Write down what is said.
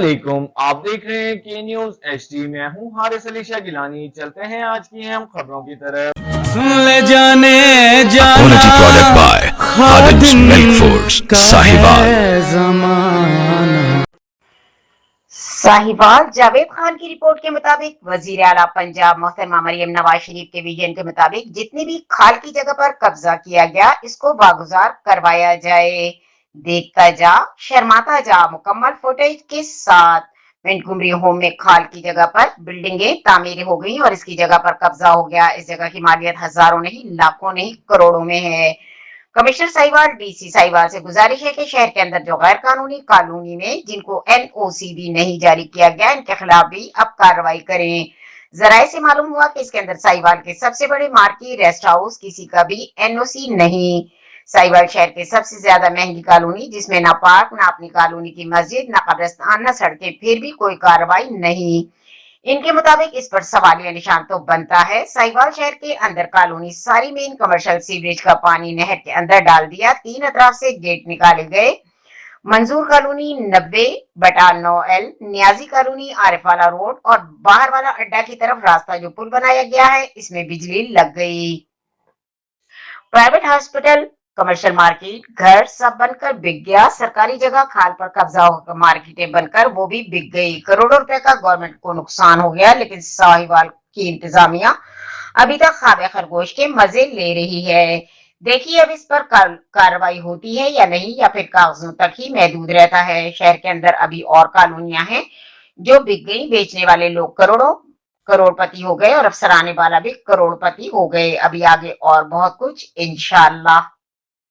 वालेकुम, आप देख रहे हैं के न्यूज एचडी। मैं हूं हारिस अली शाह गिलानी। चलते हैं आज की अहम खबरों की तरफ। सुन ले जाने जाना Quality product by Khadim's Milk Foods, का Sahiwal. है जमाना। साहिवाल जावेद खान की रिपोर्ट के मुताबिक वजीर आला पंजाब मोहतरमा मरियम नवाज शरीफ के विजन के मुताबिक जितनी भी खाल की जगह पर कब्जा किया गया इसको बागुजार करवाया जाए। देखता जा शर्माता जा मुकम्मल फुटेज के साथ। मिंटगुमरी होम में खाल की जगह पर बिल्डिंगें तामीर हो गई और इसकी जगह पर कब्जा हो गया। इस जगह की मालियत हजारों नहीं, लाखों नहीं, करोड़ों में है। कमिश्नर साहिवाल डीसी साहिवाल से गुजारिश है कि शहर के अंदर जो गैर कानूनी कॉलोनी में जिनको एनओसी भी नहीं जारी किया गया इनके खिलाफ भी अब कार्रवाई करें। जराये से मालूम हुआ कि इसके अंदर साहिवाल के सबसे बड़े मार्की रेस्ट हाउस किसी का भी एनओसी नहीं। साहिवाल शहर के सबसे ज्यादा महंगी कॉलोनी जिसमें ना पार्क, ना अपनी कॉलोनी की मस्जिद, ना कब्रिस्तान, ना सड़कें, फिर भी कोई कार्रवाई नहीं। इनके मुताबिक इस पर सवालिया निशान तो बनता है। साहिवाल शहर के अंदर कॉलोनी सारी मेन कमर्शियल सीवरेज का पानी नहर के अंदर डाल दिया। 3 अतराफ से गेट निकाले गए। मंजूर colony 90/9L, Niazi colony, Arif वाला रोड और बाहर वाला अड्डा की तरफ रास्ता जो पुल बनाया गया है इसमें बिजली लग गई। प्राइवेट हॉस्पिटल, कमर्शियल मार्केट, घर सब बनकर बिक गया। सरकारी जगह खाल पर कब्जा होकर मार्केटें बनकर वो भी बिक गई। करोड़ों रुपए का गवर्नमेंट को नुकसान हो गया, लेकिन साहिवाल की इंतजामिया अभी तक खाबे खरगोश के मजे ले रही है। देखिए अब इस पर कार्रवाई होती है या नहीं, या फिर कागजों तक ही महदूद रहता है। शहर के अंदर अभी और कॉलोनियां हैं जो बिक गई। बेचने वाले लोग करोड़ों करोड़पति हो गए और अफसराने वाला भी करोड़पति हो गए। अभी आगे और बहुत कुछ इंशाअल्लाह।